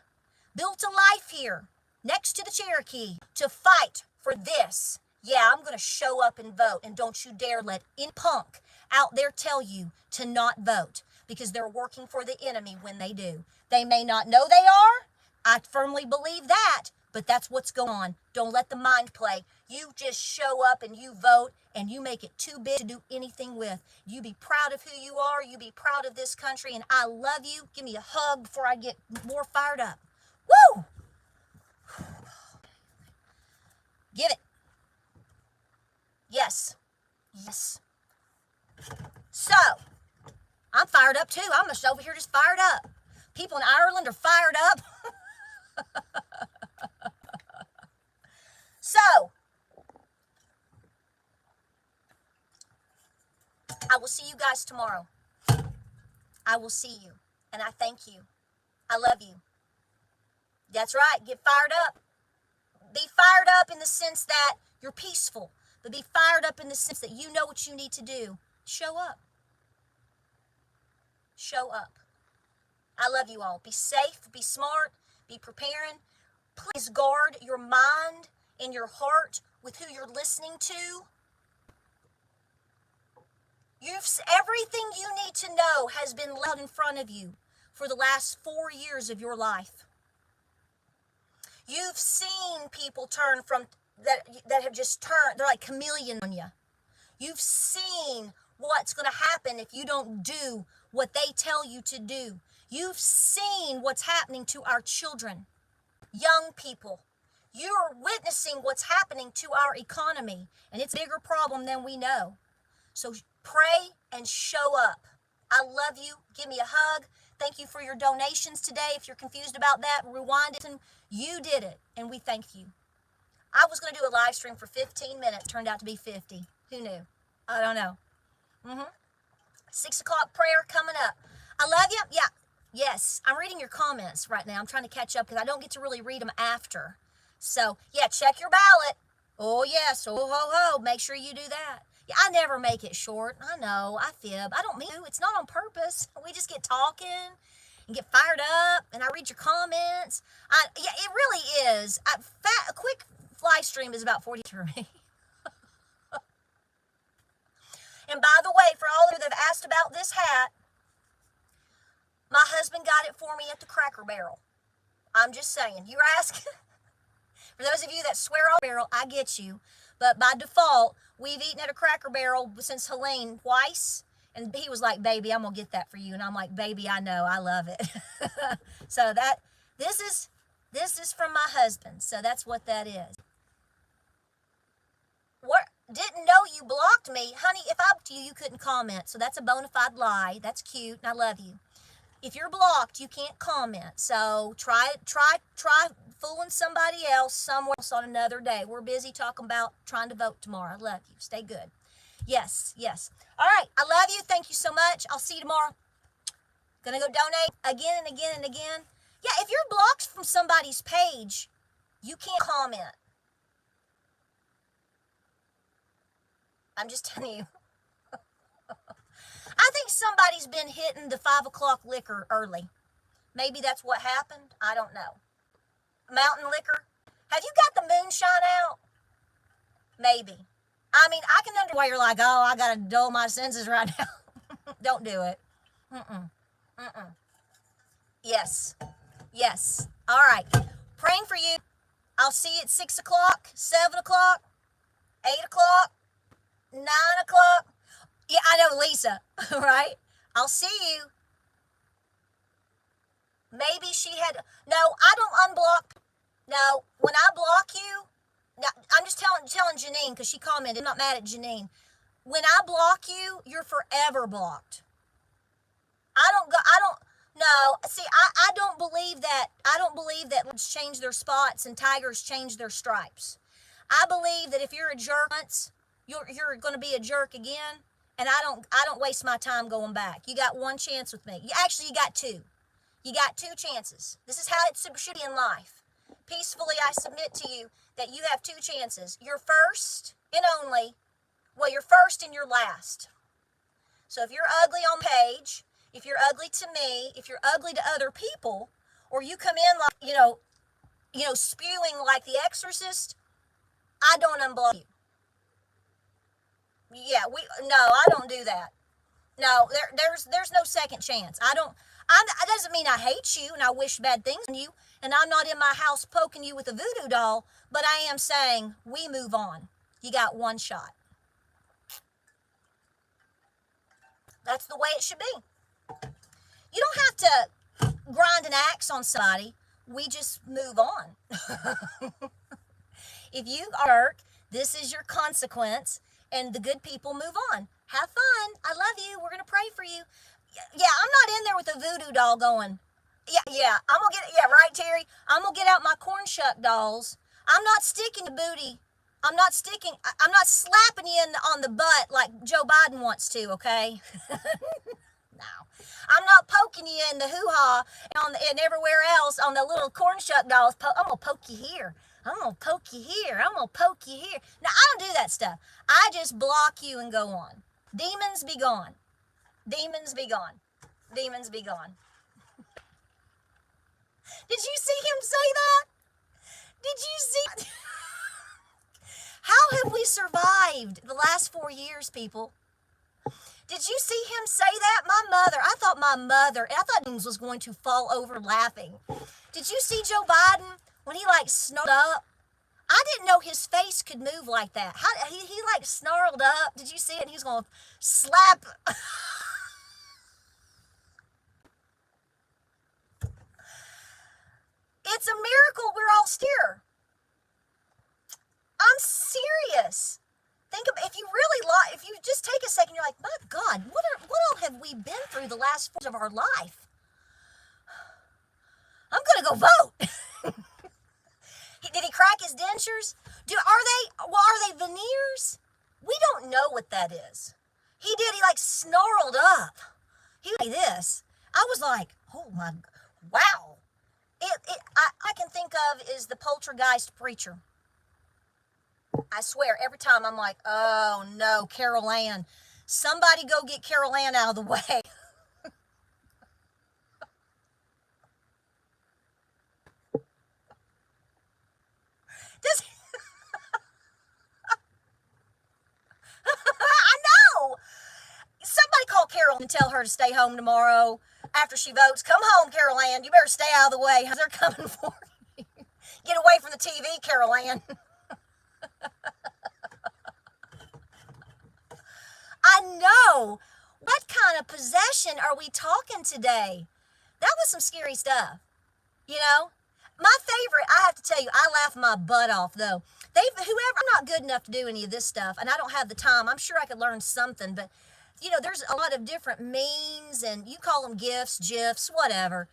built a life here next to the Cherokee to fight for this. Yeah, I'm going to show up and vote, and don't you dare let any punk out there tell you to not vote, because they're working for the enemy when they do. They may not know they are. I firmly believe that, but that's what's going on. Don't let the mind play. You just show up and you vote, and you make it too big to do anything with. You be proud of who you are. You be proud of this country, and I love you. Give me a hug before I get more fired up. Woo! Give it. Yes. Yes. So, I'm fired up too. I'm just over here just fired up. People in Ireland are fired up. So, I will see you guys tomorrow. I will see you. And I thank you. I love you. That's right. Get fired up. Be fired up in the sense that you're peaceful. But be fired up in the sense that you know what you need to do. Show up. Show up. I love you all. Be safe. Be smart. Be preparing. Please guard your mind and your heart with who you're listening to. Everything you need to know has been laid in front of you for the last 4 years of your life. You've seen people turn from that have just turned. They're like chameleons on you. You've seen what's going to happen if you don't do what they tell you to do. You've seen what's happening to our children, young people. You're witnessing what's happening to our economy, and it's a bigger problem than we know. So pray and show up. I love you. Give me a hug. Thank you for your donations today. If you're confused about that, rewind it. And you did it, and we thank you. I was going to do a live stream for 15 minutes. Turned out to be 50. Who knew? I don't know. 6 o'clock prayer coming up. I love you. Yeah. Yes. I'm reading your comments right now. I'm trying to catch up because I don't get to really read them after. So, yeah, check your ballot. Oh, yes. Oh, ho, ho. Make sure you do that. Yeah, I never make it short. I know. I fib. I don't mean to. It's not on purpose. We just get talking and get fired up, and I read your comments. Yeah, it really is. A quick live stream is about 40 for me. And by the way, for all of you that have asked about this hat, my husband got it for me at the Cracker Barrel. I'm just saying. You're asking. For those of you that swear on barrel, I get you. But by default, we've eaten at a Cracker Barrel since Helene twice. And he was like, baby, I'm going to get that for you. And I'm like, baby, I know. I love it. So this is from my husband. So that's what that is. What? Didn't know you blocked me. Honey, if I blocked you, you couldn't comment. So that's a bona fide lie. That's cute, and I love you. If you're blocked, you can't comment. So try fooling somebody else somewhere else on another day. We're busy talking about trying to vote tomorrow. I love you. Stay good. Yes, yes. All right, I love you. Thank you so much. I'll see you tomorrow. Gonna go donate again and again and again. Yeah, if you're blocked from somebody's page, you can't comment. I'm just telling you. I think somebody's been hitting the 5 o'clock liquor early. Maybe that's what happened. I don't know. Mountain liquor. Have you got the moonshine out? Maybe. I mean, I can understand why you're like, oh, I gotta dull my senses right now. Don't do it. Mm-mm. Mm-mm. Yes. Yes. All right. Praying for you. I'll see you at 6 o'clock, 7 o'clock, 8 o'clock, 9 o'clock. Yeah, I know, Lisa, right? I'll see you. Maybe she had, no, I don't unblock. No, when I block you, now, I'm just telling Janine, because she commented, I'm not mad at Janine. When I block you, you're forever blocked. No, see, I don't believe that. I don't believe that let's change their spots and tigers change their stripes. I believe that if you're a jerk once, you're going to be a jerk again, and I don't waste my time going back. You got one chance with me. Actually, you got two. You got two chances. This is how it should be in life. Peacefully, I submit to you that you have two chances. Your first and only, well, your first and your last. So if you're ugly on page, if you're ugly to me, if you're ugly to other people, or you come in like, spewing like the exorcist, I don't unblock you. Yeah, I don't do that. No, there's no second chance. It doesn't mean I hate you and I wish bad things on you, and I'm not in my house poking you with a voodoo doll, but I am saying we move on. You got one shot. That's the way it should be. You don't have to grind an axe on somebody. We just move on. If you are, this is your consequence, and the good people move on. Have fun. I love you. We're going to pray for you. Yeah, I'm not in there with a voodoo doll going, yeah, right, Terry? I'm going to get out my corn shuck dolls. I'm not sticking the booty. I'm not slapping you on the butt like Joe Biden wants to, okay? No. I'm not poking you in the hoo-ha and everywhere else on the little corn shuck dolls. I'm going to poke you here. I'm going to poke you here. I'm going to poke you here. Now, I don't do that stuff. I just block you and go on. Demons be gone. Demons be gone. Demons be gone. Did you see him say that? Did you see? How have we survived the last 4 years, people? Did you see him say that? I thought James was going to fall over laughing. Did you see Joe Biden when he snarled up? I didn't know his face could move like that. He snarled up. Did you see it? And he was going to slap. It's a miracle we're all here. I'm serious. Think about if you just take a second, you're like, my God, what all have we been through the last 4 years of our life? I'm gonna go vote. Did he crack his dentures? Are they veneers? We don't know what that is. He did. He snarled up. He was like this. I was like, oh my, wow. I can think of is the poltergeist preacher. I swear, every time I'm like, oh no, Carol Ann. Somebody go get Carol Ann out of the way. I know. Somebody call Carol and tell her to stay home tomorrow after she votes. Come home, Carol Ann. You better stay out of the way. They're coming for you. Get away from the TV, Carol Ann. I know. What kind of possession are we talking today? That was some scary stuff. My favorite, I have to tell you, I laugh my butt off though. I'm not good enough to do any of this stuff, and I don't have the time. I'm sure I could learn something, but there's a lot of different memes, and you call them GIFs, whatever.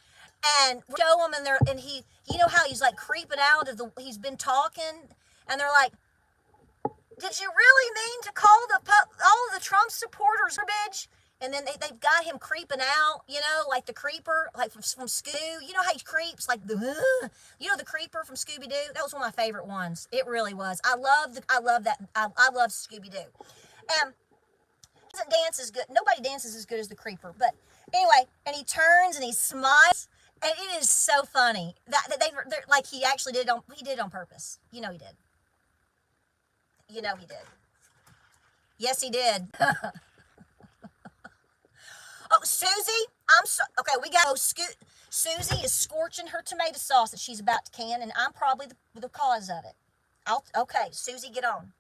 And show him, and he, how he's creeping out he's been talking, and they're like, did you really mean to call all of the Trump supporters garbage? And then they've got him creeping out, like the creeper, from Scooby. You know how he creeps, the creeper from Scooby-Doo? That was one of my favorite ones. It really was. I love that. I love Scooby-Doo. And doesn't dance as good. Nobody dances as good as the creeper. But anyway, and he turns and he smiles. And it is so funny that they're like he actually did it on purpose. You know he did. You know he did. Yes, he did. Oh, Susie, I'm so okay. We got Susie is scorching her tomato sauce that she's about to can, and I'm probably the cause of it. Okay, Susie, get on.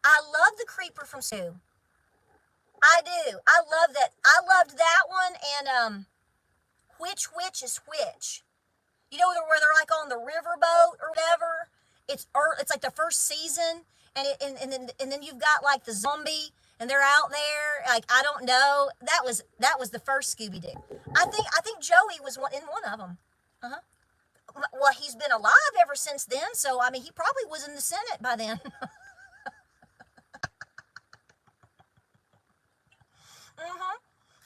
I love the creeper from Sue. I do. I love that. I loved that one, and which is which? You know where they're like on the riverboat or whatever. It's like the first season, and then you've got like the zombie, and they're out there. Like I don't know. That was the first Scooby Doo. I think Joey was in one of them. Uh huh. Well, he's been alive ever since then, so I mean he probably was in the Senate by then. Mhm.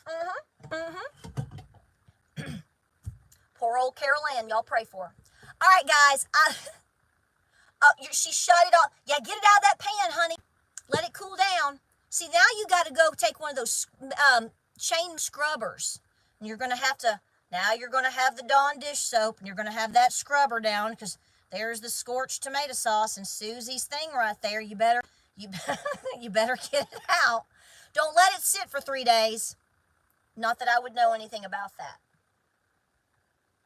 Mhm. Mhm. Poor old Carol Ann. Y'all pray for her. All right, guys. She shut it off. Yeah, get it out of that pan, honey. Let it cool down. See, now you got to go take one of those chain scrubbers. And you're going to have to, now you're going to have the Dawn dish soap, and you're going to have that scrubber down, because there's the scorched tomato sauce and Susie's thing right there. You better, you better get it out. Don't let it sit for 3 days. Not that I would know anything about that.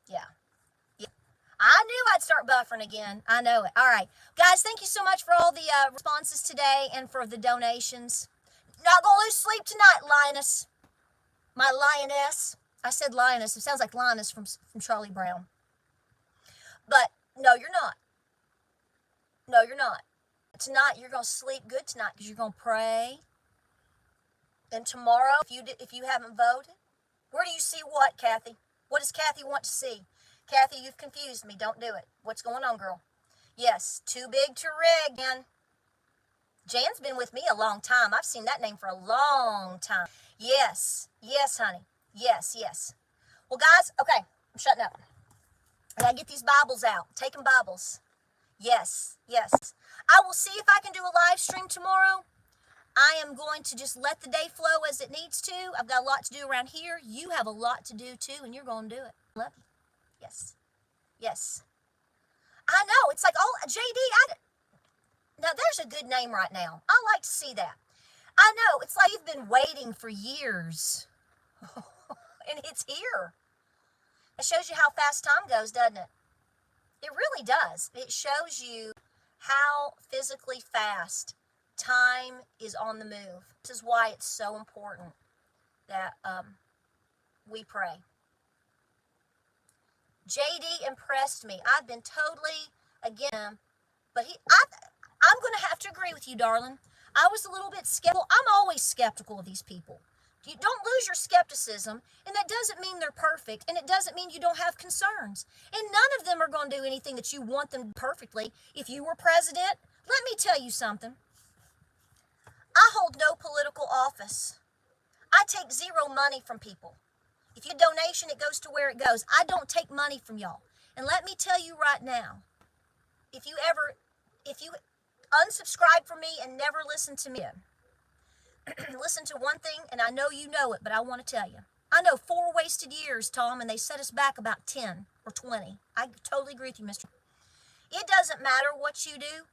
Yeah. I knew I'd start buffering again. I know it. All right. Guys, thank you so much for all the responses today and for the donations. Not going to lose sleep tonight, Lioness. My lioness. I said lioness. It sounds like Linus from Charlie Brown. But no, you're not. No, you're not. Tonight, you're going to sleep good tonight because you're going to pray. And tomorrow, if you haven't voted, where do you see what, Kathy? What does Kathy want to see? Kathy, you've confused me. Don't do it. What's going on, girl? Yes, too big to rig, Jan. Jan's been with me a long time. I've seen that name for a long time. Yes. Yes, honey. Yes, yes. Well, guys, okay. I'm shutting up. I gotta get these Bibles out. Taking Bibles. Yes, yes. I will see if I can do a live stream tomorrow. I am going to just let the day flow as it needs to. I've got a lot to do around here. You have a lot to do too, and you're going to do it. Love you. Yes. Yes. I know. It's like, oh, JD, now there's a good name right now. I like to see that. I know. It's like you've been waiting for years. And it's here. It shows you how fast time goes, doesn't it? It really does. It shows you how physically fast time is on the move. This is why it's so important that we pray. JD impressed me. I've been totally again, but I'm going to have to agree with you, darling. I was a little bit skeptical. I'm always skeptical of these people. You don't lose your skepticism, and that doesn't mean they're perfect, and it doesn't mean you don't have concerns. And none of them are going to do anything that you want them to do perfectly. If you were president, let me tell you something. I hold no political office. I take zero money from people. If you get a donation, it goes to where it goes. I don't take money from y'all. And let me tell you right now, if you unsubscribe from me and never listen to me, listen to one thing, and I know you know it, but I want to tell you. I know 4 wasted years, Tom, and they set us back about 10 or 20. I totally agree with you, Mr. It doesn't matter what you do.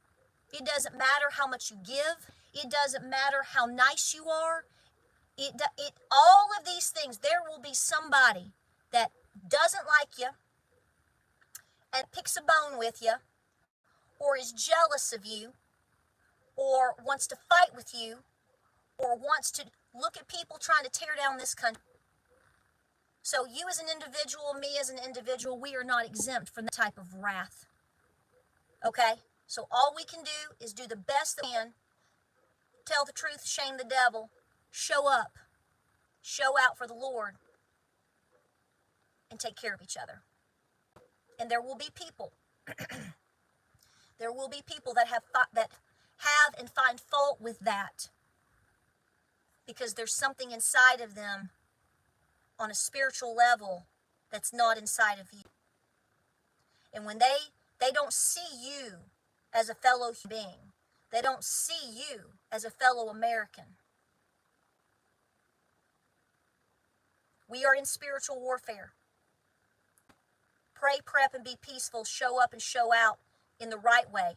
It doesn't matter how much you give. It doesn't matter how nice you are. All of these things, there will be somebody that doesn't like you and picks a bone with you, or is jealous of you, or wants to fight with you, or wants to look at people trying to tear down this country. So you as an individual, me as an individual, we are not exempt from that type of wrath. Okay? So all we can do is do the best that we can, tell the truth, shame the devil, show up, show out for the Lord, and take care of each other. And there will be people, there will be people that have and find fault with that, because there's something inside of them on a spiritual level that's not inside of you. And when they don't see you as a fellow being, they don't see you as a fellow American. We are in spiritual warfare. pray, prep, and be peaceful, show up and show out in the right way.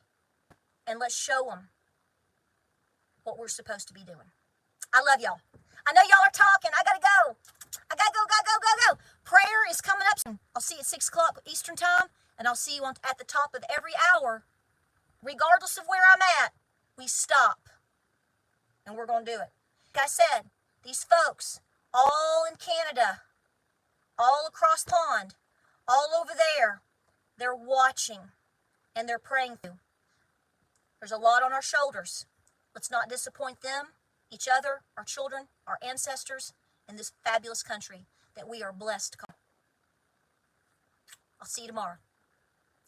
And let's show them what we're supposed to be doing. I love y'all. I know y'all are talking. I gotta go. I gotta go. Prayer is coming up soon. I'll see you at 6 o'clock Eastern time, and I'll see you at the top of every hour. Regardless of where I'm at, we stop. And we're gonna do it. Like I said, these folks, all in Canada, all across pond, all over there, they're watching and they're praying for you. There's a lot on our shoulders. Let's not disappoint them, each other, our children, our ancestors, in this fabulous country that we are blessed to call. I'll see you tomorrow.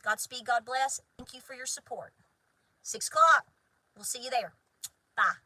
Godspeed, God bless. Thank you for your support. 6 o'clock. We'll see you there. Bye.